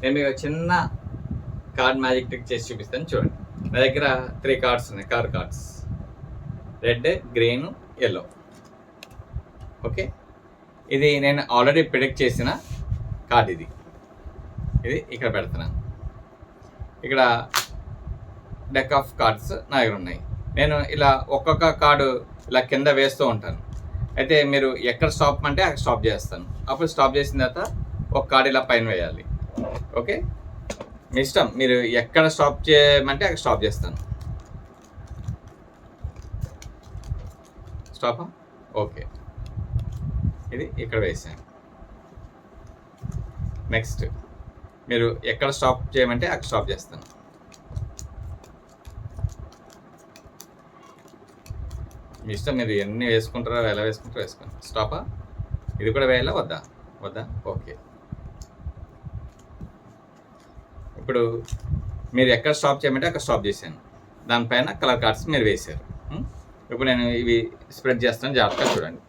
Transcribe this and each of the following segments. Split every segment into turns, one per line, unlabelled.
నేను మీకు చిన్న కార్డ్ మ్యాజిక్ ట్రిక్ చేసి చూపిస్తాను చూడండి. నా దగ్గర 3 కార్డ్స్ ఉన్నాయి, colour cards, red, green, yellow. Okay, ఇది నేను ఆల్రెడీ ప్రిడిక్ట్ చేసిన కార్డ్. ఇది ఇక్కడ పెడుతున్నాను. ఇక్కడ డెక్ ఆఫ్ కార్డ్స్ నా దగ్గర ఉన్నాయి. నేను ఇలా ఒక్కొక్క కార్డు ఇలా కింద వేస్తూ ఉంటాను. అయితే మీరు ఎక్కడ స్టాప్ అంటే అక్కడ స్టాప్ చేస్తాను. అప్పుడు స్టాప్ చేసిన తర్వాత ఒక కార్డు ఇలా పైన వేయాలి. ఓకే, మీ ఇష్టం, మీరు ఎక్కడ స్టాప్ చేయమంటే అక్కడ స్టాప్ చేస్తాను. స్టాపా? ఓకే, ఇది ఇక్కడ వేసాను. నెక్స్ట్ మీరు ఎక్కడ స్టాప్ చేయమంటే అక్కడ స్టాప్ చేస్తాను. మీ ఇష్టం, మీరు ఎన్ని వేసుకుంటారో ఎలా వేసుకుంటారో వేసుకోండి. స్టాపా? ఇది కూడా వేయాలా వద్దా? ఓకే. ఇప్పుడు మీరు ఎక్కడ స్టాప్ చేయమంటే అక్కడ స్టాప్ చేశాను. దానిపైన కలర్ కార్డ్స్ మీరు వేశారు. ఇప్పుడు నేను ఇవి స్ప్రెడ్ చేస్తాను, జాగ్రత్తగా చూడండి.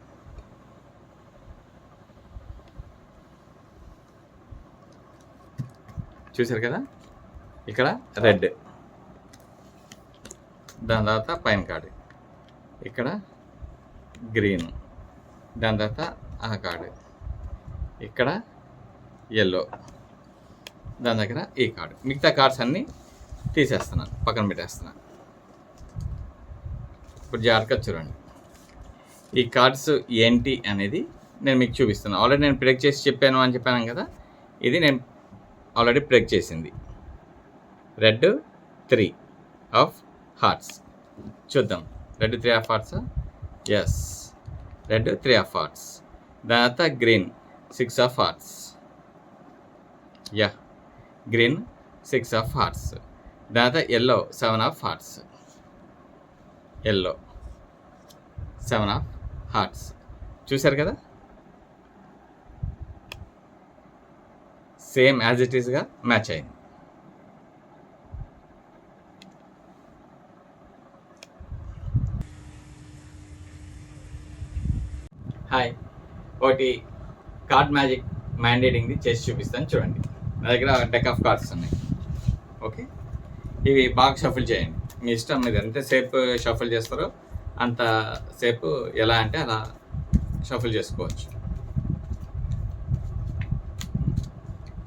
చూశారు కదా, ఇక్కడ రెడ్, దాని తర్వాత పైన కార్డు, ఇక్కడ గ్రీన్, దాని తర్వాత ఆ కార్డు, ఇక్కడ ఎల్లో, దాని దగ్గర ఈ కార్డు. మిగతా కార్డ్స్ అన్నీ తీసేస్తున్నాను, పక్కన పెట్టేస్తున్నాను. ఇప్పుడు జాగ్రత్తగా చూడండి. ఈ కార్డ్స్ ఏంటి అనేది నేను మీకు చూపిస్తున్నాను. ఆల్రెడీ నేను ప్రెడిక్ట్ చేసి చెప్పాను కదా. ఇది నేను ఆల్రెడీ ప్రెడిక్ట్ చేసింది. Red 3 of hearts. చూద్దాం, red 3 of hearts. Yes, red 3 of hearts. దాని తర్వాత green 6 of hearts. Ya, green 6 of hearts. దాని తర్వాత yellow 7 of hearts. Yellow 7 of hearts. చూశారు కదా, సేమ్ యాజ్ ఇట్ ఈస్గా మ్యాచ్ అయింది. హాయ్, ఒకటి కార్డ్ మ్యాజిక్ మ్యాండేటింగ్ది చేసి చూపిస్తాను చూడండి. నా దగ్గర డెక్ ఆఫ్ కార్డ్స్ ఉన్నాయి. ఓకే, ఇవి బాగా షఫుల్ చేయండి. మీ ఇష్టం, మీరు ఎంతసేపు షఫుల్ చేస్తారో అంతసేపు ఎలా అంటే అలా షఫుల్ చేసుకోవచ్చు.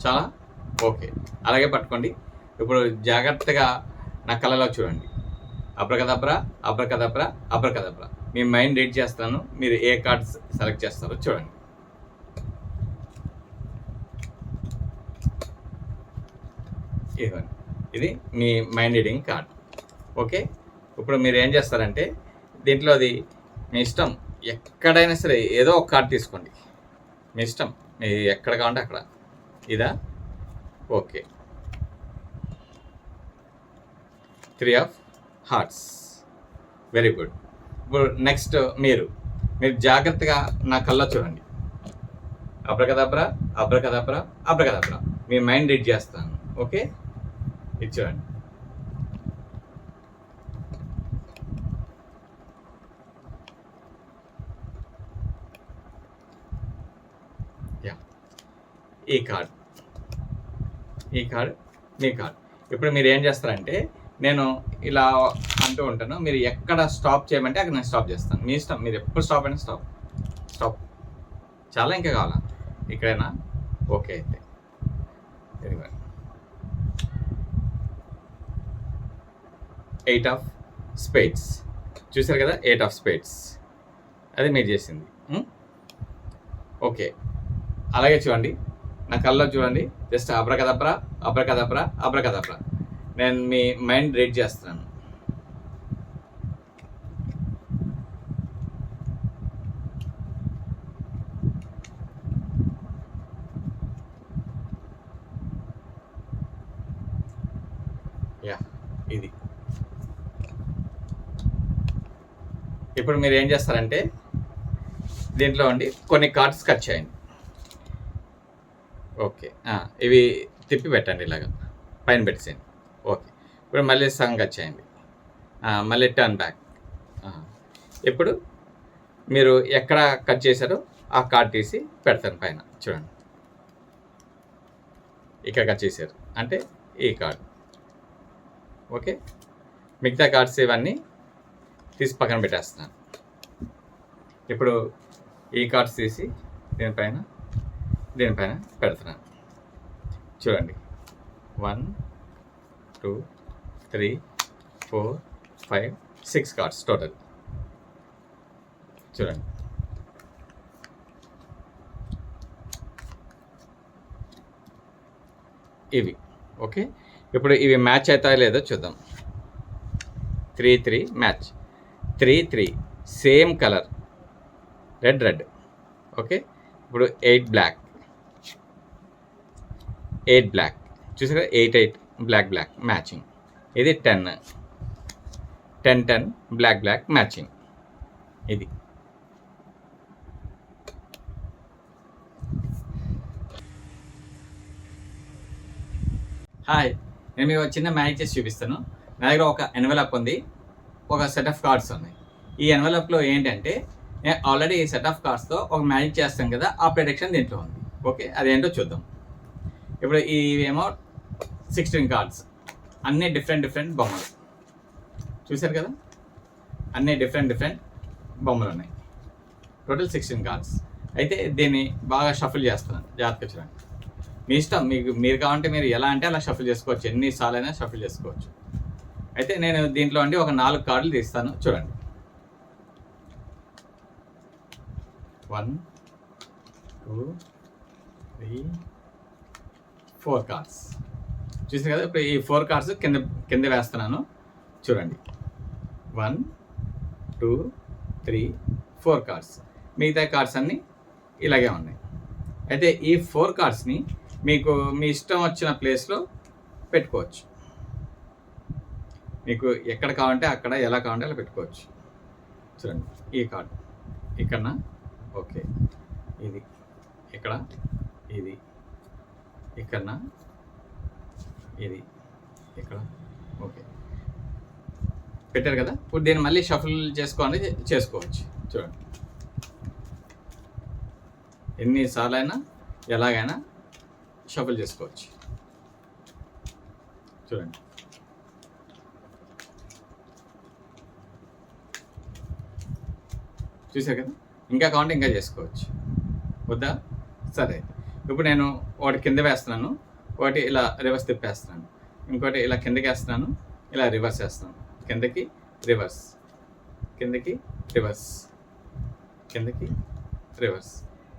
చాలా ఓకే, అలాగే పట్టుకోండి. ఇప్పుడు జాగ్రత్తగా నా కళ్ళలో చూడండి. Abracadabra, abracadabra, abracadabra. మీ మైండ్ రీడ్ చేస్తాను, మీరు ఏ కార్డ్స్ సెలెక్ట్ చేస్తారో చూడండి. ఇది మీ మైండ్ రీడింగ్ కార్డ్. ఓకే, ఇప్పుడు మీరు ఏం చేస్తారంటే దీంట్లోది మీ ఇష్టం, ఎక్కడైనా సరే ఏదో ఒక కార్డ్ తీసుకోండి. మీ ఇష్టం, మీ ఎక్కడ కావాలంటే అక్కడ. ఇదా? Okay, 3 of hearts. Very good. ఇప్పుడు నెక్స్ట్ మీరు జాగ్రత్తగా నా కళ్ళ చూడండి. Abracadabra, abracadabra, abracadabra. మీ మైండ్ రీడ్ చేస్తాను. ఓకే, ఇది చూడండి. ఈ కార్డ్ మీ కార్డ్. ఇప్పుడు మీరు ఏం చేస్తారంటే, నేను ఇలా అంటూ ఉంటాను, మీరు ఎక్కడ స్టాప్ చేయమంటే అక్కడ నేను స్టాప్ చేస్తాను. మీ ఇష్టం, మీరు ఎప్పుడు స్టాప్ అంటే స్టాప్. చాలా ఇంకా కావాలా? ఇక్కడైనా? ఓకే, అయితే వెరీ గుడ్. 8 of spades. చూసారు కదా, 8 ఆఫ్ స్పేడ్స్. అది మీరు చేసింది. ఓకే, అలాగే చూడండి, నా కళ్ళలో చూడండి. Just abracadabra, abracadabra, abracadabra. నేను మీ మైండ్ రీడ్ చేస్తున్నాను. యా, ఇది. ఇప్పుడు మీరు ఏం చేస్తారంటే దీంట్లో అండి కొన్ని కార్డ్స్ కట్ చేయండి. ఓకే, ఇవి తిప్పి పెట్టండి, ఇలాగా పైన పెట్టేసేయండి. ఓకే, ఇప్పుడు మళ్ళీ సగం కట్ చేయండి, మళ్ళీ టర్న్ బ్యాక్. ఇప్పుడు మీరు ఎక్కడ కట్ చేశారో ఆ కార్డ్ తీసి పెడతాను పైన. చూడండి, ఇక్కడ కట్ చేశారు అంటే ఈ కార్డ్. ఓకే, మిగతా కార్డ్స్ ఇవన్నీ తీసి పక్కన పెట్టేస్తున్నాను. ఇప్పుడు ఈ కార్డ్స్ తీసి దీనిపైన పెడుతున్నాను. చూడండి, 1 2 3 4 5 6 కార్డ్స్ టోటల్. చూడండి, ఇవి. ఓకే, ఇప్పుడు ఇవి మ్యాచ్ అవుతాయో లేదో చూద్దాం. 3 3 match, 3 3 same colour, red. Okay, ఇప్పుడు 8 బ్లాక్ చూసారా, 8 8 బ్లాక్ మ్యాచింగ్. ఇది 10 10 బ్లాక్ మ్యాచింగ్. ఇది హాయ్, నేను మీకు చిన్న మ్యాజిక్ చేసి చూపిస్తాను. నా దగ్గర ఒక ఎన్వెలప్ ఉంది, ఒక సెట్ ఆఫ్ కార్డ్స్ ఉన్నాయి. ఈ ఎన్వెలప్లో ఏంటంటే నేను ఆల్రెడీ ఈ సెట్ ఆఫ్ కార్డ్స్తో ఒక మ్యాజిక్ చేస్తాను కదా, ఆ ప్రెడిక్షన్ దీంట్లో ఉంది. ఓకే, అదేంటో చూద్దాం. ఇప్పుడు ఇవేమో 16 కార్డ్స్, అన్నీ డిఫరెంట్ బొమ్మలు. చూశారు కదా, అన్నీ డిఫరెంట్ బొమ్మలు ఉన్నాయి. Total 16 cards. అయితే దీన్ని బాగా షఫుల్ చేస్తున్నాను, జాగ్రత్తగా చూడండి. మీ ఇష్టం, మీరు కావాలంటే మీరు ఎలా అంటే అలా షఫుల్ చేసుకోవచ్చు, ఎన్నిసార్లు అయినా షఫుల్ చేసుకోవచ్చు. అయితే నేను దీంట్లో అండి ఒక 4 కార్డులు తీస్తాను. చూడండి, 1 2 3 4 కార్డ్స్. చూసారు కదా, ఇప్పుడు ఈ 4 కార్డ్స్ కింద వేస్తున్నాను. చూడండి, 1 2 3 4 కార్డ్స్. మిగతా కార్డ్స్ అన్నీ ఇలాగే ఉన్నాయి. అయితే ఈ 4 కార్డ్స్ని మీకు మీ ఇష్టం వచ్చిన ప్లేస్లో పెట్టుకోవచ్చు. మీకు ఎక్కడ కావాలంటే అక్కడ, ఎలా కావాలంటే అలా పెట్టుకోవచ్చు. చూడండి, ఈ కార్డ్ ఇక్కడ, ఓకే, ఇది ఇక్కడ, ఇది ఇక్కడ, ఇది ఇక్కడ, ఓకే, పెట్టారు కదా. ఇప్పుడు దీన్ని మళ్ళీ షఫుల్ చేసుకోవచ్చు. చూడండి, ఎన్నిసార్లు అయినా ఎలాగైనా షఫుల్ చేసుకోవచ్చు. చూడండి, చూసారు కదా. ఇంకా కావాలంటే ఇంకా చేసుకోవచ్చు. వద్దా? సరే, ఇప్పుడు నేను ఒకటి కింద వేస్తున్నాను, ఒకటి ఇలా రివర్స్ తిప్పేస్తున్నాను, ఇంకోటి ఇలా కిందకి వేస్తున్నాను, ఇలా రివర్స్ వేస్తున్నాను. కిందకి రివర్స్, కిందకి రివర్స్, కిందకి రివర్స్,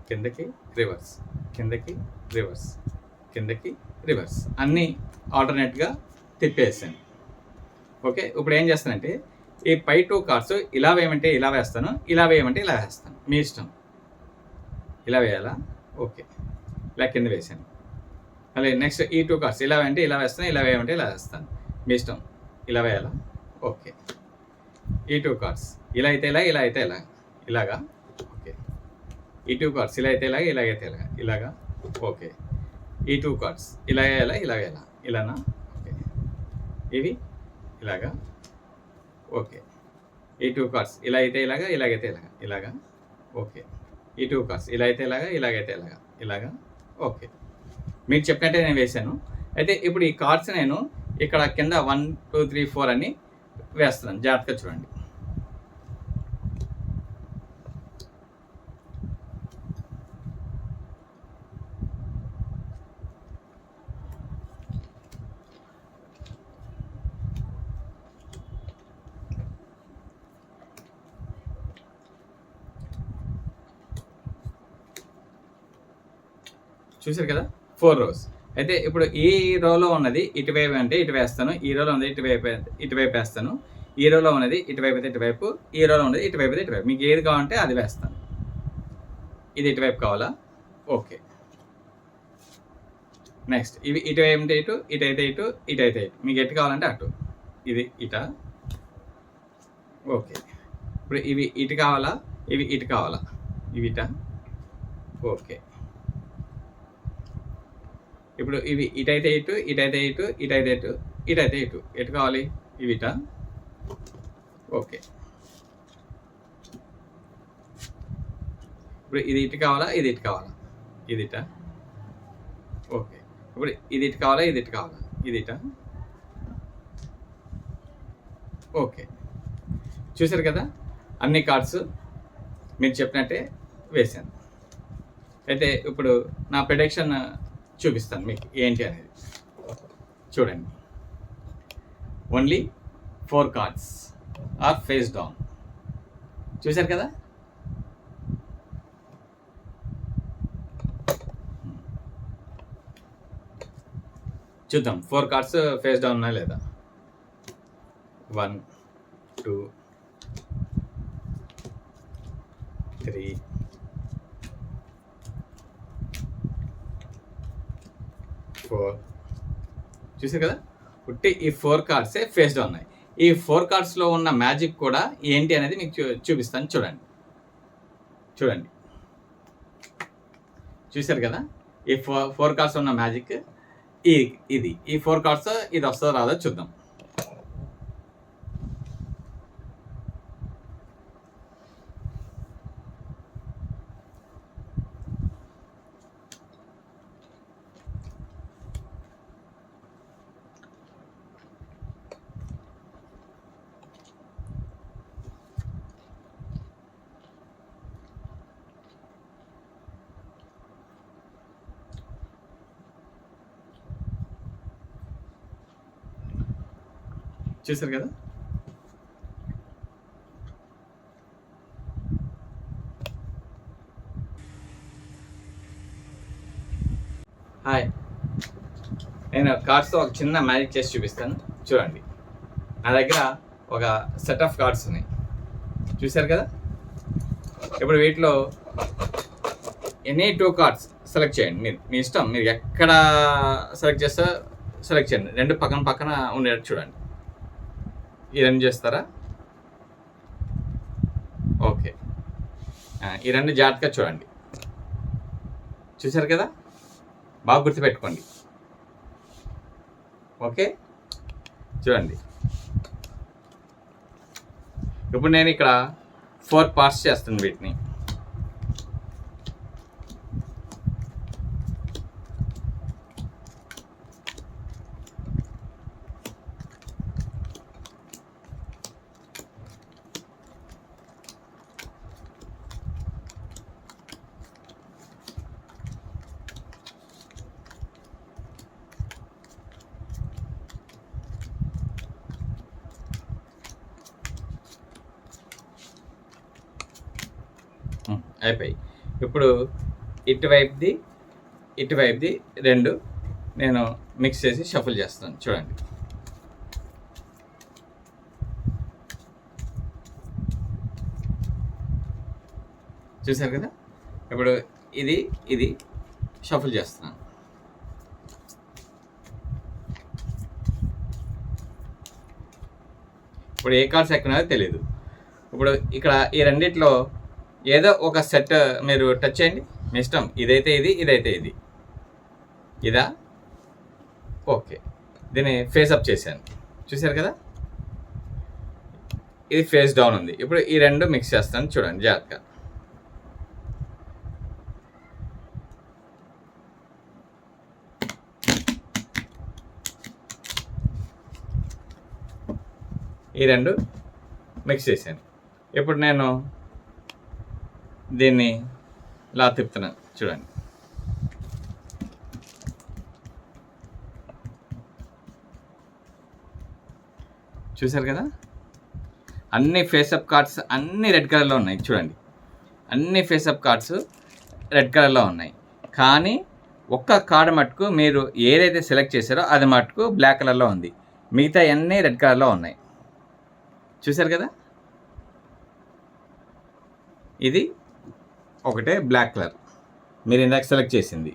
కిందకి రివర్స్, కిందకి రివర్స్, కిందకి రివర్స్, అన్నీ ఆల్టర్నేట్గా తిప్పేసాను. ఓకే, ఇప్పుడు ఏం చేస్తానంటే ఈ పై 2 కార్డ్స్ ఇలా వేయమంటే ఇలా వేస్తాను, ఇలా వేయమంటే ఇలా వేస్తాను, మీ ఇష్టం. ఇలా వేయాలా? ఓకే, ఇలా కింద వేసాను. మళ్ళీ నెక్స్ట్ ఈ 2 కార్డ్స్ ఇలా వేయంటే ఇలా వేస్తాను, ఇలా వేయమంటే ఇలా వేస్తాను, మీ ఇష్టం. ఇలా వేయాలా? ఓకే, ఈ 2 కార్డ్స్ ఇలా అయితే ఇలా, ఇలా అయితే ఇలా, ఇలాగా. ఓకే, ఈ 2 కార్డ్స్ ఇలా అయితే ఇలాగా, ఇలాగైతే ఇలాగా, ఇలాగా. ఓకే, ఈ 2 కార్డ్స్ ఇలా వేయాలా, ఇలా వేయాలా, ఇలానా? ఓకే, ఇవి ఇలాగా. ఓకే, ఈ 2 కార్డ్స్ ఇలా అయితే ఇలాగా, ఇలాగైతే ఇలాగా, ఇలాగా. ఓకే, ఈ 2 కార్డ్స్ ఇలా అయితే ఇలాగా, ఇలాగైతే ఇలాగా, ఇలాగా. ఓకే, మీకు చెప్పినట్టే నేను వేశాను. అయితే ఇప్పుడు ఈ కార్డ్స్ నేను ఇక్కడ కింద 1 2 3 4 అని వేస్తున్నాను. జాగ్రత్తగా చూడండి. చూసారు కదా, 4 rows. అయితే ఇప్పుడు ఈ రోలో ఉన్నది ఇటువైపు అంటే ఇటు వేస్తాను, ఈ రోలో ఉన్నది ఇటువైపు వేస్తాను, ఈ రోలో ఉన్నది ఇటువైపు అయితే ఇటువైపు, ఈ రోలో ఉన్నది ఇటువైపు అయితే ఇటువైపు. మీకు ఏది కావాలంటే అది వేస్తాను. ఇది ఇటువైపు కావాలా? ఓకే, నెక్స్ట్ ఇవి ఇటువైపు అంటే ఇటు, ఇటైతే ఇటు, ఇటైతే ఇటు, మీకు ఎటు కావాలంటే అటు. ఇది ఇట. ఓకే, ఇప్పుడు ఇవి ఇటు కావాలా, ఇవి ఇటు కావాలా, ఇవి ఇట. ఓకే, ఇప్పుడు ఇవి ఇటైతే ఇటు, ఇటైతే ఇటు, ఇటైతే ఇటు, ఇటైతే ఇటు, ఎటు కావాలి? ఇవిట. ఓకే, ఇప్పుడు ఇది ఇటు కావాలా, ఇది ఇటు కావాలా, ఇది ఇట. ఓకే, ఇప్పుడు ఇది ఇటు కావాలా, ఇది ఇటు కావాలా, ఇది ఇట. ఓకే, చూసారు కదా, అన్ని కార్డ్స్ మీరు చెప్పినట్టే వేసాను. అయితే ఇప్పుడు నా ప్రెడిక్షన్ చూపిస్తాను మీకు ఏంటి అనేది. చూడండి, only 4 cards are face down. చూసారు కదా, చూద్దాం 4 కార్డ్స్ ఫేస్ డౌన్ ఉన్నాయా లేదా. 1 2 3 4. చూసారు కదా, పుట్టి ఈ 4 కార్డ్సే ఫేస్ డౌన్ ఉన్నాయి. ఈ 4 కార్డ్స్లో ఉన్న మ్యాజిక్ కూడా ఏంటి అనేది మీకు చూపిస్తాను. చూడండి చూడండి, చూసారు కదా, ఈ 4 కార్డ్స్ ఉన్న మ్యాజిక్ ఇది. ఈ 4 కార్డ్స్ ఇది వస్తుందో రాదో చూద్దాం. చూసారు కదా, హాయ్, నేను కార్డ్స్తో ఒక చిన్న మ్యాజిక్ చేసి చూపిస్తాను. చూడండి, నా దగ్గర ఒక సెట్ ఆఫ్ కార్డ్స్ ఉన్నాయి. చూసారు కదా, ఇప్పుడు వీటిలో ఎనీ 2 కార్డ్స్ సెలెక్ట్ చేయండి. మీరు మీ ఇష్టం, మీరు ఎక్కడ సెలెక్ట్ చేస్తే సెలెక్ట్ చేయండి. 2 పక్కన పక్కన ఉండేటట్టు చూడండి. ఈ 2 చేస్తారా? ఓకే, ఈ 2 జాగ్రత్తగా చూడండి. చూసారు కదా, బాగా గుర్తుపెట్టుకోండి. ఓకే, చూడండి, ఇప్పుడు నేను ఇక్కడ 4 పార్ట్స్ చేస్తాను వీటిని. అయిపోయి, ఇప్పుడు ఇటువైపుది 2 నేను మిక్స్ చేసి షఫుల్ చేస్తాను. చూడండి, చూసారు కదా, ఇప్పుడు ఇది షఫుల్ చేస్తున్నాను. ఇప్పుడు ఏ కార్డ్స్ ఎక్కడో తెలియదు. ఇప్పుడు ఇక్కడ ఈ రెండిట్లో ఏదో ఒక సెట్ మీరు టచ్ చేయండి, మీ ఇష్టం. ఇదైతే ఇది ఇదా. ఓకే, దీన్ని ఫేస్ అప్ చేశాను. చూసారు కదా, ఇది ఫేస్ డౌన్ ఉంది. ఇప్పుడు ఈ 2 మిక్స్ చేస్తాను. చూడండి జాగ్రత్తగా. ఈ 2 మిక్స్ చేశాను. ఇప్పుడు నేను దీన్ని ఇలా తిప్పుతున్నాను. చూడండి, చూసారు కదా, అన్ని ఫేసప్ కార్డ్స్ అన్ని రెడ్ కలర్లో ఉన్నాయి. చూడండి, అన్ని ఫేసప్ కార్డ్స్ రెడ్ కలర్లో ఉన్నాయి. కానీ ఒక్క కార్డు మటుకు మీరు ఏదైతే సెలెక్ట్ చేశారో అది మటుకు బ్లాక్ కలర్లో ఉంది. మిగతా అన్నీ రెడ్ కలర్లో ఉన్నాయి. చూసారు కదా, ఇది ఒకటే బ్లాక్ కలర్ మీరు ఇందాక సెలెక్ట్ చేసింది.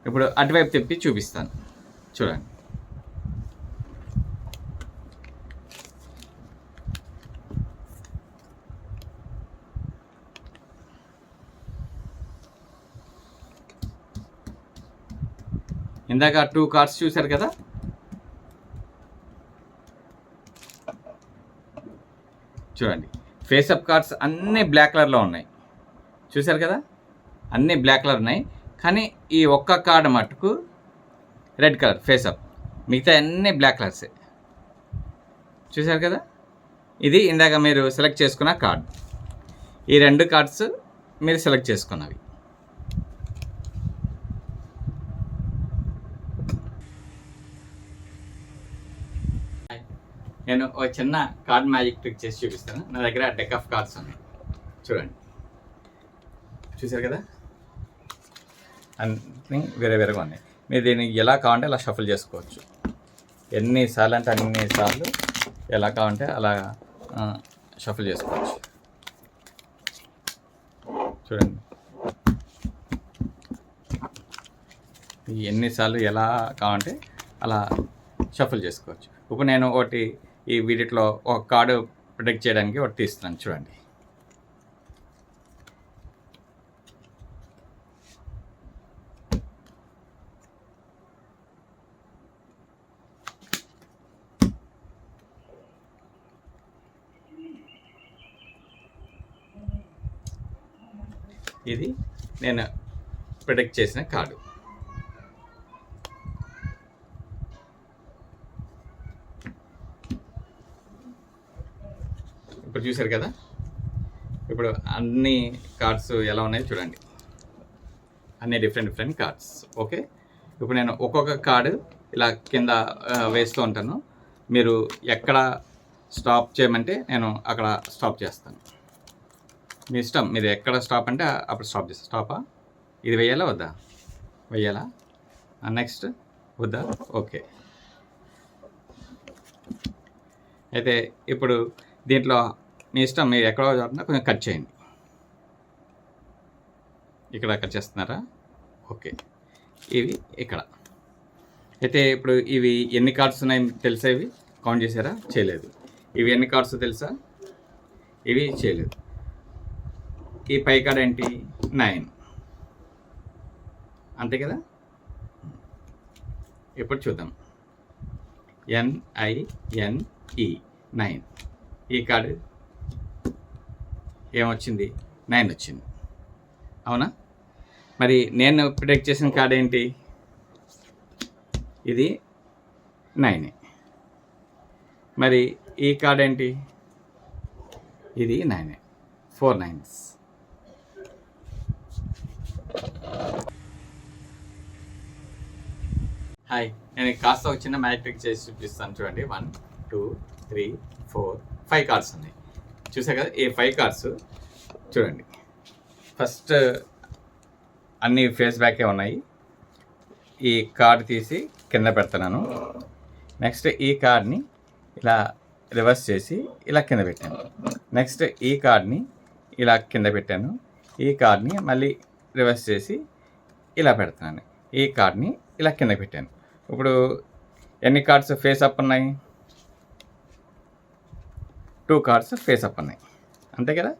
ఇప్పుడు అటువైపు తిప్పి చూపిస్తాను. చూడండి, ఇందాక 2 కార్డ్స్ చూసారు కదా, చూడండి, ఫేసప్ కార్డ్స్ అన్నీ బ్లాక్ కలర్లో ఉన్నాయి. చూసారు కదా, అన్నీ బ్లాక్ కలర్ ఉన్నాయి. కానీ ఈ ఒక్క కార్డు మటుకు రెడ్ కలర్ ఫేస్ అప్, మిగతా అన్నీ బ్లాక్ కలర్సే. చూశారు కదా, ఇది ఇందాక మీరు సెలెక్ట్ చేసుకున్న కార్డ్. ఈ 2 కార్డ్స్ మీరు సెలెక్ట్ చేసుకున్నవి. నేను ఒక చిన్న కార్డ్ మ్యాజిక్ ట్రిక్ చేసి చూపిస్తాను. నా దగ్గర డెక్ ఆఫ్ కార్డ్స్ ఉన్నాయి, చూడండి. చూశారు కదా, అన్నీ వేరే వేరేగా ఉన్నాయి. మీరు దీన్ని ఎలా కావాలంటే అలా షఫుల్ చేసుకోవచ్చు. ఎన్నిసార్లు అంటే అన్నిసార్లు ఎలా కావాలంటే అలా షఫుల్ చేసుకోవచ్చు. చూడండి, ఎన్నిసార్లు ఎలా కావాలంటే అలా షఫుల్ చేసుకోవచ్చు. ఇప్పుడు నేను ఒకటి ఈ వీడియోలో ఒక కార్డు ప్రొటెక్ట్ చేయడానికి ఒకటి తీస్తున్నాను, చూడండి. ఇది నేను ప్రొటెక్ట్ చేసిన కార్డు. ఇప్పుడు చూశారు కదా, ఇప్పుడు అన్ని కార్డ్స్ ఎలా ఉన్నాయో చూడండి. అన్ని డిఫరెంట్ కార్డ్స్. ఓకే, ఇప్పుడు నేను ఒక్కొక్క కార్డు ఇలా కింద వేస్తూ ఉంటాను. మీరు ఎక్కడ స్టాప్ చేయమంటే నేను అక్కడ స్టాప్ చేస్తాను. మీ ఇష్టం, మీరు ఎక్కడ స్టాప్ అంటే అప్పుడు స్టాప్ చేస్తాను. స్టాపా, ఇది వేయాలా వద్దా? వేయాలా? నెక్స్ట్ వద్దా? ఓకే. అయితే ఇప్పుడు దీంట్లో మీ ఇష్టం, మీరు ఎక్కడో చోటున కొంచెం కట్ చేయండి. ఇక్కడ కట్ చేస్తున్నారా? ఓకే. ఇవి ఇక్కడ. అయితే ఇప్పుడు ఇవి ఎన్ని కార్డ్స్ ఉన్నాయి తెలుసా? ఇవి కౌంట్ చేశారా? చేయలేదు. ఇవి ఎన్ని కార్డ్స్ తెలుసా? ఇవి చేయలేదు. ఈ పై కార్డ్ ఏంటి? 9, అంతే కదా. ఇప్పుడు చూద్దాం. NINE 9. ఈ కార్డు ఏమొచ్చింది? 9 వచ్చింది, అవునా? మరి నేను ప్రిడిక్ట్ చేసిన కార్డ్ ఏంటి? ఇది 9. మరి ఈ కార్డ్ ఏంటి? ఇది 9, 4 9s. హాయ్, నేను కాస్త ఒక చిన్న మ్యాజిక్ ట్రిక్ చేసి చూపిస్తాను, చూడండి. 1 2 3 4 5 కార్డ్స్ ఉన్నాయి, చూసారు కదా. ఈ 5 కార్డ్స్ చూడండి. ఫస్ట్ అన్ని ఫేస్ బ్యాకే ఉన్నాయి. ఈ కార్డ్ తీసి కింద పెడుతున్నాను. నెక్స్ట్ ఈ కార్డ్ని ఇలా రివర్స్ చేసి ఇలా కింద పెట్టాను. నెక్స్ట్ ఈ కార్డ్ని ఇలా కింద పెట్టాను. ఈ కార్డ్ని మళ్ళీ రివర్స్ చేసి ఇలా పెడుతున్నాను. ఈ కార్డ్ని ఇలా కింద పెట్టాను. ఇప్పుడు ఎన్ని కార్డ్స్ ఫేస్ అప్ ఉన్నాయి? 2 కార్డ్స్ ఫేస్ అప్ ఉన్నాయి, అంతే కదా.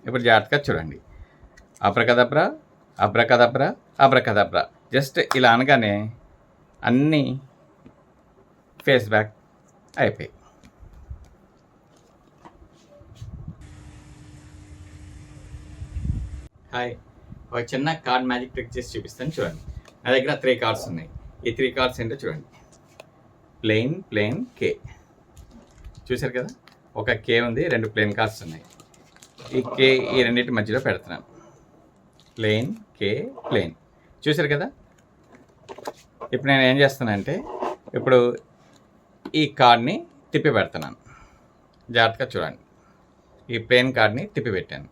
ఇప్పుడు జాగ్రత్తగా చూడండి. అబ్రకదబ్రా అబ్రకదబ్రా అబ్రకదబ్రా, జస్ట్ ఇలా అనగానే అన్నీ ఫేస్ బ్యాక్ అయిపోయాయి. హాయ్, ఒక చిన్న కార్డ్ మ్యాజిక్ ట్రిక్ చేసి చూపిస్తాను, చూడండి. నా దగ్గర 3 కార్డ్స్ ఉన్నాయి. ఈ 3 కార్డ్స్ ఏంటో చూడండి. ప్లెయిన్ కే, చూశారు కదా. ఒక కే ఉంది, 2 ప్లెయిన్ కార్డ్స్ ఉన్నాయి. ఈ కే ఈ రెండింటి మధ్యలో పెడుతున్నాను. ప్లెయిన్ కే ప్లెయిన్, చూశారు కదా. ఇప్పుడు నేను ఏం చేస్తానంటే, ఇప్పుడు ఈ కార్డ్ని తిప్పి పెడుతున్నాను. జాగ్రత్తగా చూడండి. ఈ ప్లెయిన్ కార్డ్ని తిప్పి పెట్టాను.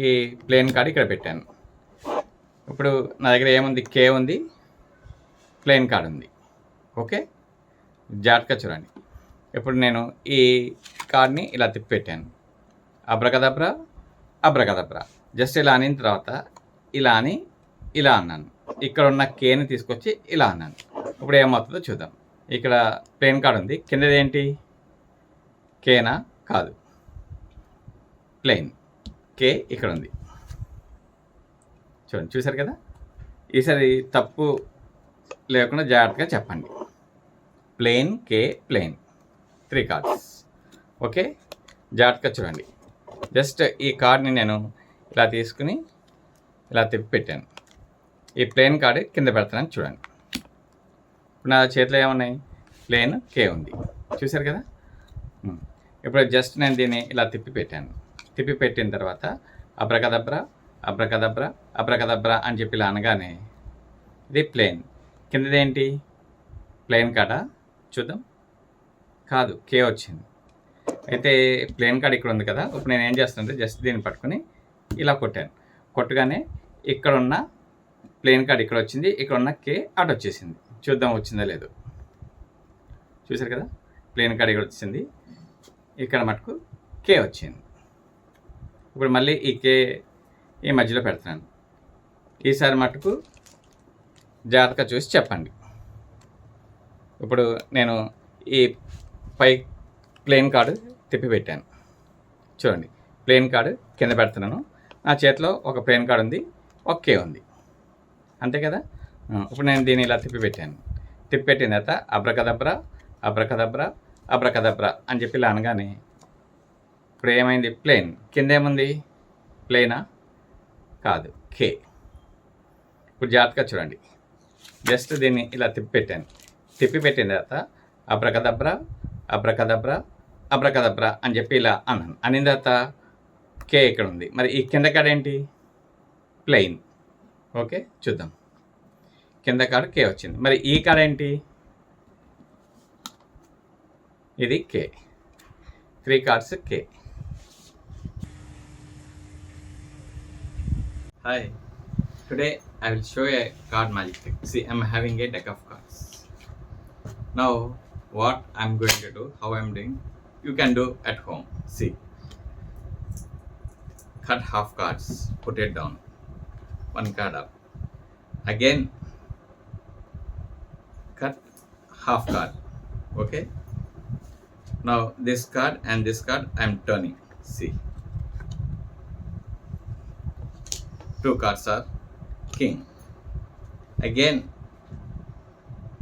ఈ ప్లెయిన్ కార్డ్ ఇక్కడ పెట్టాను. ఇప్పుడు నా దగ్గర ఏముంది? కే ఉంది, ప్లెయిన్ కార్డ్ ఉంది. ఓకే, జాగ్రత్తగా చూడండి. ఇప్పుడు నేను ఈ కార్డ్ని ఇలా తిప్పి పెట్టాను. అబ్రకదబ్రా అబ్రకదబ్రా, జస్ట్ ఇలా అనిన తర్వాత ఇలా అని ఇలా అన్నాను. ఇక్కడ ఉన్న కేని తీసుకొచ్చి ఇలా అన్నాను. ఇప్పుడు ఏమవుతుందో చూద్దాం. ఇక్కడ ప్లెయిన్ కార్డ్ ఉంది, కిందది ఏంటి? కేనా? కాదు, ప్లెయిన్. కే ఇక్కడ ఉంది, చూడండి. చూశారు కదా. ఈసారి తప్పు లేకుండా జాగ్రత్తగా చెప్పండి. ప్లెయిన్ కే ప్లెయిన్, 3 కార్డ్స్. ఓకే, జాగ్రత్తగా చూడండి. జస్ట్ ఈ కార్డ్ని నేను ఇలా తీసుకుని ఇలా తిప్పి పెట్టాను. ఈ ప్లేన్ కార్డు కింద పెడతానని చూడండి. ఇప్పుడు నా చేతిలో ఏమున్నాయి, ప్లేన్ కే ఉంది, చూశారు కదా. ఇప్పుడు జస్ట్ నేను దీన్ని ఇలా తిప్పి పెట్టాను. తిప్పి పెట్టిన తర్వాత అబ్రకదబ్రా అబ్రకదబ్రా అబ్రకదబ్రా అని చెప్పి ఇలా అనగానే ఇది ప్లేన్. కిందదేంటి, ప్లేన్ కార్డా చూద్దాం. కాదు, కే వచ్చింది. అయితే ప్లేన్ కార్డ్ ఇక్కడ ఉంది కదా. ఇప్పుడు నేను ఏం చేస్తానంటే జస్ట్ దీన్ని పట్టుకొని ఇలా కొట్టాను. కొట్టగానే ఇక్కడ ఉన్న ప్లేన్ కార్డ్ ఇక్కడ వచ్చింది, ఇక్కడ ఉన్న కే అటు వచ్చేసింది. చూద్దాం వచ్చిందా లేదు. చూసారు కదా, ప్లేన్ కార్డ్ ఇక్కడ వచ్చింది, ఇక్కడ మటుకు కే వచ్చింది. ఇప్పుడు మళ్ళీ ఈ కే ఈ మధ్యలో పెడుతున్నాను. ఈసారి మటుకు జాగ్రత్తగా చూసి చెప్పండి. ఇప్పుడు నేను ఈ పై ప్లేన్ కార్డు తిప్పి పెట్టాను. చూడండి, ప్లేన్ కార్డు కింద పెడుతున్నాను. నా చేతిలో ఒక ప్లేన్ కార్డు ఉంది, ఒక కే ఉంది, అంతే కదా. ఇప్పుడు నేను దీన్ని ఇలా తిప్పి పెట్టాను. తిప్పి పెట్టిన తర్వాత అబ్రకదబ్రా అబ్రకదబ్రా అబ్రకదబ్రా అని చెప్పి ఇలా అనగానే ఇప్పుడు ఏమైంది, ప్లేన్. కింద ఏముంది, ప్లేనా కాదు, కే. ఇప్పుడు జాగ్రత్తగా చూడండి, జస్ట్ దీన్ని ఇలా తిప్పి పెట్టాను. తిప్పి పెట్టిన తర్వాత అబ్రకదబ్రా అబ్రకదబ్రా అబ్రకదబ్రా అని చెప్పి ఇలా అన్నాను. అనిన తర్వాత కే ఇక్కడ ఉంది. మరి ఈ కింద కాడ ఏంటి, ప్లెయిన్. ఓకే, చూద్దాం. కింద కాడ కే వచ్చింది. మరి ఈ కాడ ఏంటి, ఇది కే. 3 cards K. Hi, today I will show you a card magic trick. See, I'm having a deck of cards. Now, what I'm going to do, how I'm doing, you can do at home. See, cut half cards, put it down, 1 card up. Again, cut half card. Okay. Now, this card and this card I'm turning. See, 2 cards are king. Again,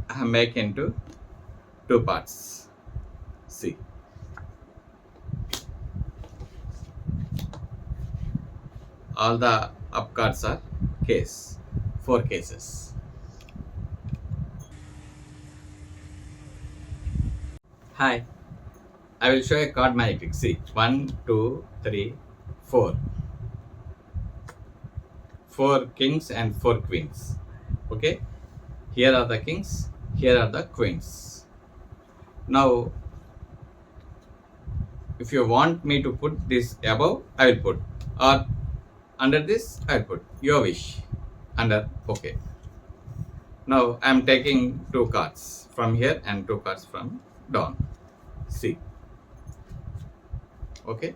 I make into 2 parts. See, all the up cards are case, 4 cases. Hi, I will show a card magic trick. See, 1, 2, 3, 4. 4 kings and 4 queens. Okay, here are the kings, here are the queens. Now, if you want me to put this above, I will put, or under this I will put, your wish. Under, okay. Now I am taking 2 cards from here and 2 cards from down. See, okay.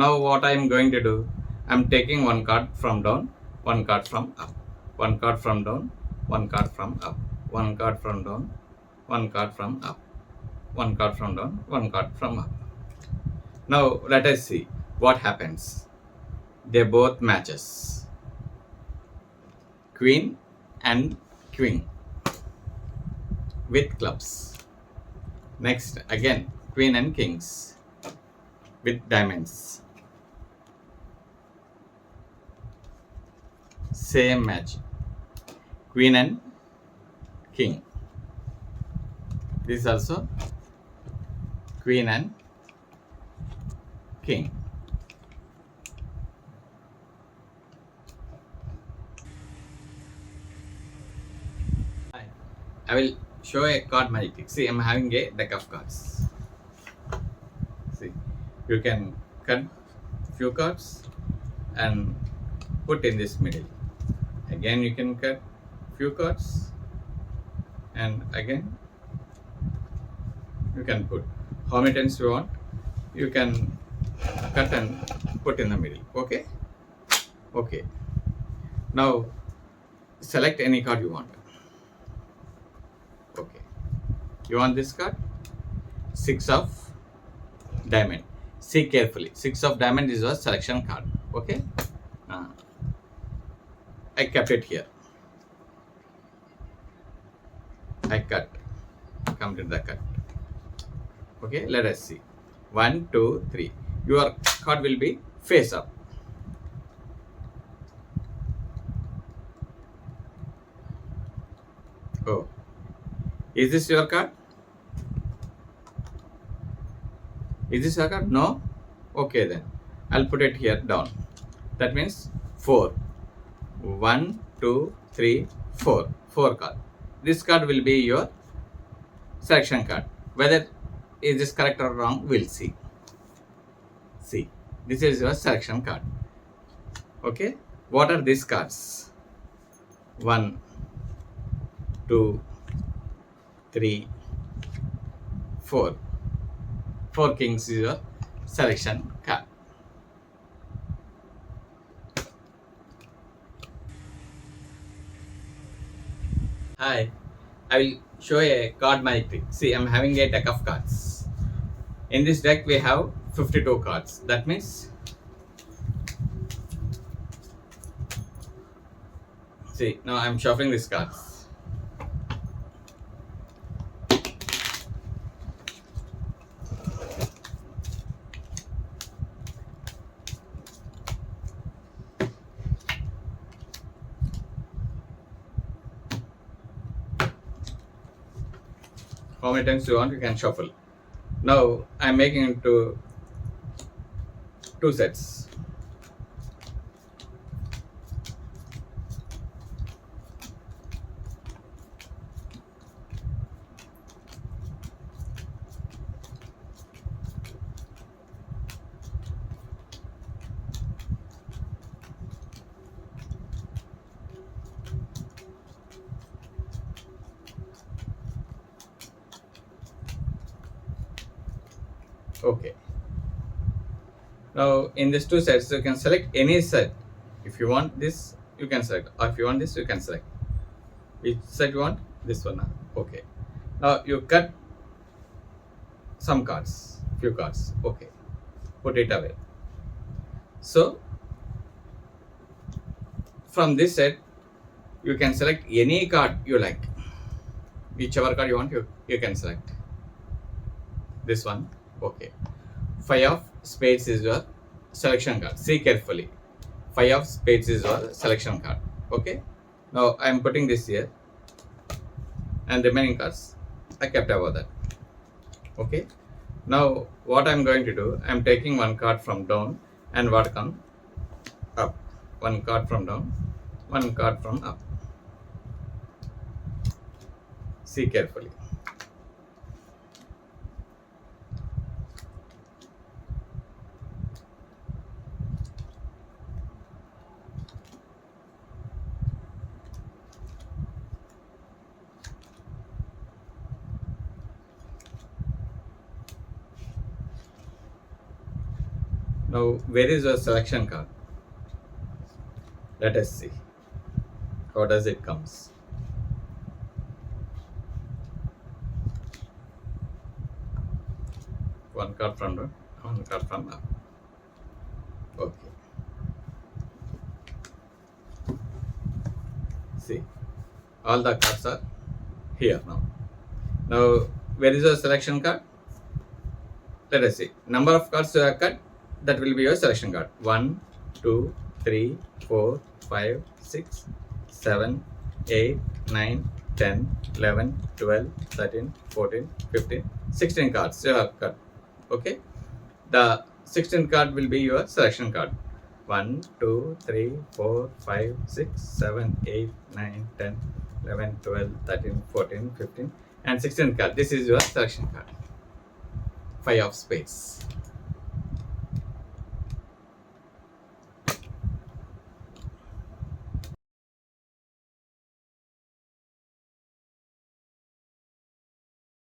Now what I am going to do, I am taking 1 card from down, 1 card from up, 1 card from down, 1 card from up, 1 card from down, 1 card from up, 1 card from down, 1 card from up. Now let us see what happens. They both matches, queen and queen with clubs. Next, again queen and kings with diamonds. Same match, queen and king. This also queen and king. I will show a card magic trick. See, I'm having a deck of cards. See, you can cut few cards and put in this middle. Again, you can cut few cards and again you can put. How many times you want, you can cut and put in the middle. Okay. Okay. Now select any card you want. Okay. You want this card? 6 of diamond. See carefully. 6 of diamond is a selection card. Okay. I kept it here. I cut. Complete the cut. Okay. Let us see. 1, 2, 3. Your card will be face up. Oh, is this your card? Is this your card? No? Okay then. I'll put it here down. That means 4. 1, 2, 3, 4. 4 card. This card will be your selection card. Whether is this correct or wrong, we'll see. See, this is your selection card. Okay. What are these cards? 1, 2, 3, 4. 4 kings is your selection card. Hi, I will show a card magic trick. See, I'm having a deck of cards. In this deck, we have 52 cards. That means, see, now I'm shuffling these cards. How many times you want, you can shuffle. Now I'm making into 2 sets. Okay. Now in these 2 sets, you can select any set. If you want this, you can select. Or if you want this, you can select. Which set you want? This one. Okay. Now you cut some cards, few cards. Okay. Put it away. So from this set, you can select any card you like. Whichever card you want, you can select. This one. Okay. 5 of spades is your selection card. See carefully. 5 of spades is your selection card. Okay. Now I am putting this here, and remaining cards I kept above that. Okay. Now what I am going to do, I am taking one card from down and what come up. One card from down, one card from up. See carefully. Now, where is your selection card? Let us see. How does it comes? One card from down, one card from up. Okay. See, all the cards are here now. Now, where is your selection card? Let us see. Number of cards you have cut, that will be your selection card. 1, 2, 3, 4, 5, 6, 7, 8, 9, 10, 11, 12, 13, 14, 15, 16 cards you have cut. Okay. The 16th card will be your selection card. 1, 2, 3, 4, 5, 6, 7, 8, 9, 10, 11, 12, 13, 14, 15, and 16th card. This is your selection card. 5 of spades.